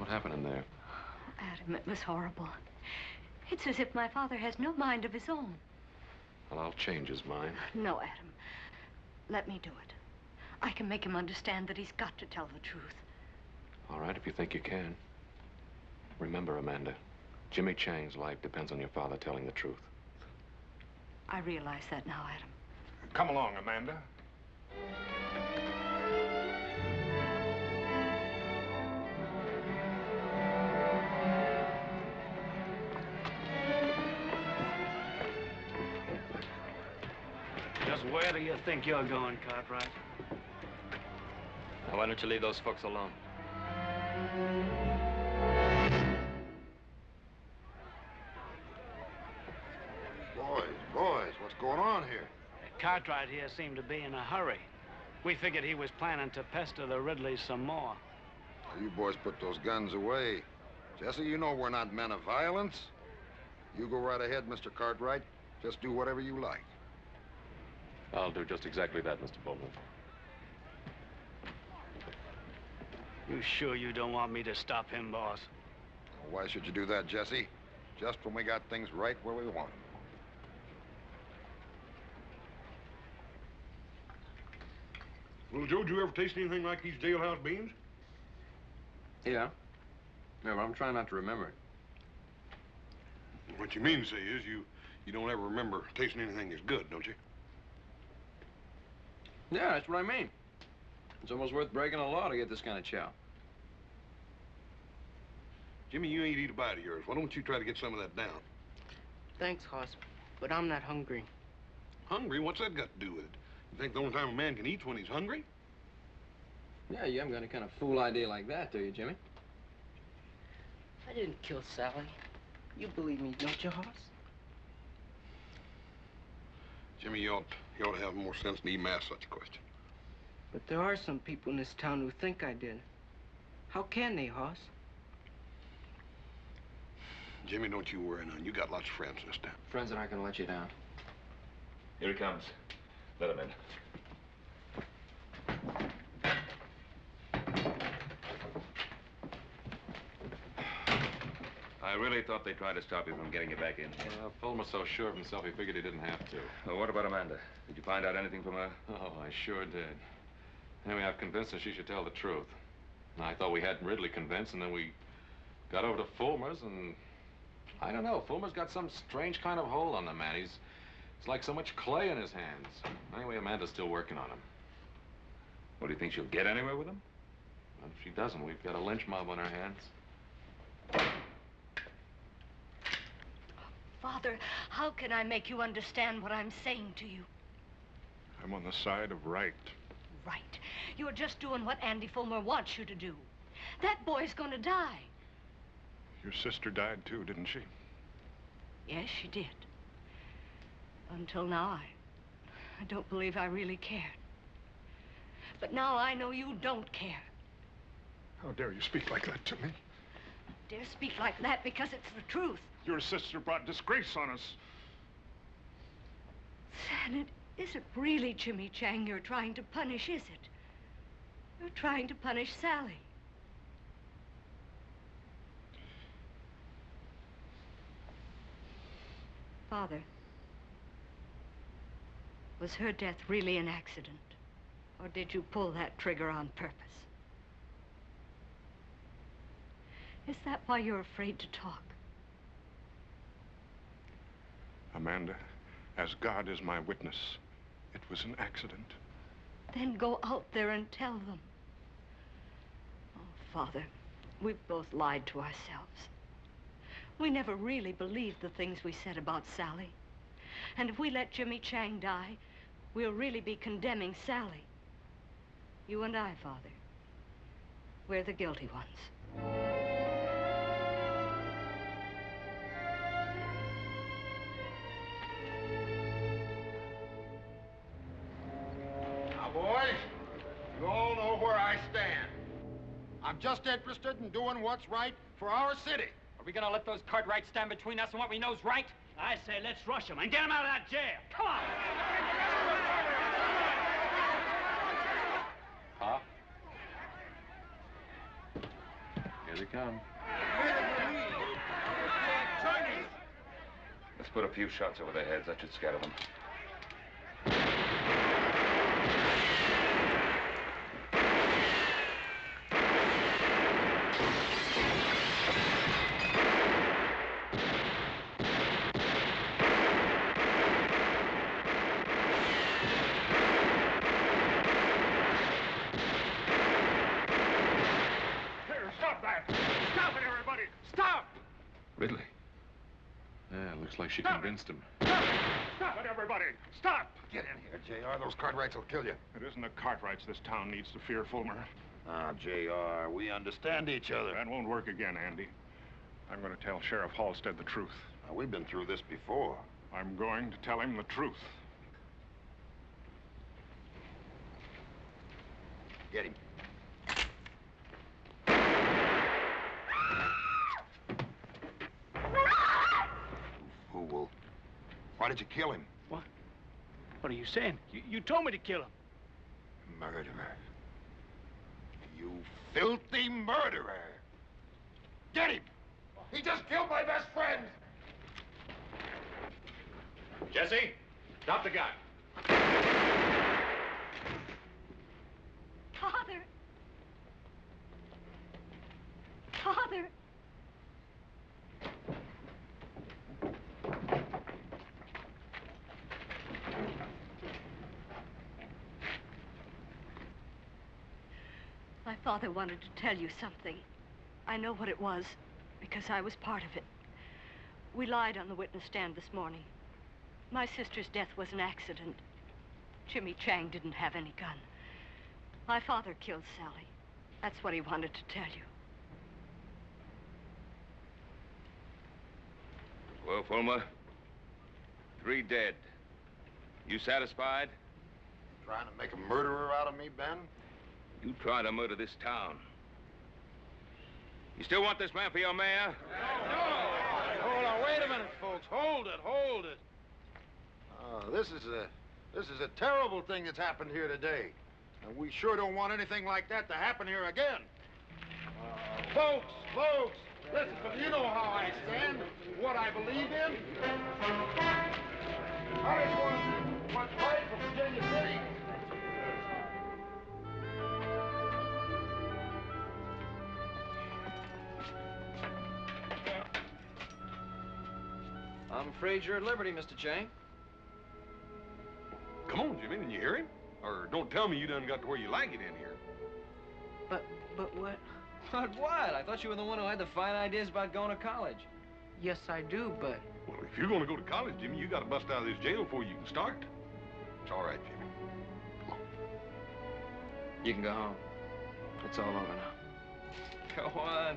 What happened in there? Oh, Adam, it was horrible. It's as if my father has no mind of his own. Well, I'll change his mind. No, Adam. Let me do it. I can make him understand that he's got to tell the truth. All right, if you think you can. Remember, Amanda, Jimmy Chang's life depends on your father telling the truth. I realize that now, Adam. Come along, Amanda. Just where do you think you're going, Cartwright? Now, why don't you leave those folks alone? Boys, what's going on here? Cartwright here seemed to be in a hurry. We figured he was planning to pester the Ridleys some more. Now, you boys put those guns away. Jesse, you know we're not men of violence. You go right ahead, Mr. Cartwright. Just do whatever you like. I'll do just exactly that, Mr. Bowman. You sure you don't want me to stop him, boss? Well, why should you do that, Jesse? Just when we got things right where we want them. Well, Joe, did you ever taste anything like these jailhouse beans? Yeah. Yeah, but I'm trying not to remember it. What you mean to say is you don't ever remember tasting anything that's good, don't you? Yeah, that's what I mean. It's almost worth breaking a law to get this kind of chow. Jimmy, you ain't eat a bite of yours. Why don't you try to get some of that down? Thanks, Hoss, but I'm not hungry. Hungry? What's that got to do with it? You think the only time a man can eat's when he's hungry? Yeah, you haven't got any kind of fool idea like that, do you, Jimmy? I didn't kill Sally. You believe me, don't you, Hoss? Jimmy, you ought to have more sense than even ask such a question. But there are some people in this town who think I did. How can they, Hoss? Jimmy, don't you worry none. You got lots of friends in this town. Friends that aren't gonna let you down. Here he comes. Let him in. I really thought they'd try to stop you from getting you back in. Fulmer's so sure of himself, he figured he didn't have to. Well, what about Amanda? Did you find out anything from her? Oh, I sure did. Anyway, I've convinced her she should tell the truth. And I thought we had Ridley convinced, and then we got over to Fulmer's, and I don't know. Fulmer's got some strange kind of hold on the man. It's like so much clay in his hands. Anyway, Amanda's still working on him. Well, do you think she'll get anywhere with him? Well, if she doesn't, we've got a lynch mob on our hands. Father, how can I make you understand what I'm saying to you? I'm on the side of right. Right. You're just doing what Andy Fulmer wants you to do. That boy's gonna die. Your sister died too, didn't she? Yes, she did. Until now, I don't believe I really cared. But now I know you don't care. How dare you speak like that to me? I dare speak like that because it's the truth. Your sister brought disgrace on us. And it isn't really Jimmy Chang you're trying to punish, is it? You're trying to punish Sally. Father, was her death really an accident? Or did you pull that trigger on purpose? Is that why you're afraid to talk? Amanda, as God is my witness, it was an accident. Then go out there and tell them. Oh, Father, we've both lied to ourselves. We never really believed the things we said about Sally. And if we let Jimmy Chang die, we'll really be condemning Sally. You and I, Father, we're the guilty ones. Boys, you all know where I stand. I'm just interested in doing what's right for our city. Are we gonna let those Cartwrights stand between us and what we know's right? I say let's rush him and get him out of that jail. Come on! Huh? Here we come. Let's put a few shots over their heads. That should scatter them. Ridley. Yeah, looks like she convinced him. Stop it, everybody! Stop! Get in here, JR. Those Cartwrights will kill you. It isn't the Cartwrights this town needs to fear, Fulmer. Ah, JR, we understand each other. That won't work again, Andy. I'm going to tell Sheriff Halstead the truth. Now, we've been through this before. I'm going to tell him the truth. Get him. Fool. Why did you kill him? What? What are you saying? You told me to kill him. Murderer. You filthy murderer. Get him! He just killed my best friend! Jesse, drop the gun. Father! Father! My father wanted to tell you something. I know what it was, because I was part of it. We lied on the witness stand this morning. My sister's death was an accident. Jimmy Chang didn't have any gun. My father killed Sally. That's what he wanted to tell you. Well, Fulmer, 3 dead. You satisfied? Trying to make a murderer out of me, Ben? You tried to murder this town. You still want this man for your mayor? Hold on, wait a minute, folks. Hold it. This is a terrible thing that's happened here today. And we sure don't want anything like that to happen here again. Folks, listen, you know how I stand, what I believe in. I was fight for Virginia City. I'm afraid you're at liberty, Mr. Chang. Come on, Jimmy, didn't you hear him? Or don't tell me you done got to where you like it in here. But what? But what? I thought you were the one who had the fine ideas about going to college. Yes, I do, but... Well, if you're going to go to college, Jimmy, you got to bust out of this jail before you can start. It's all right, Jimmy. Come on. You can go home. It's all over now. Go on.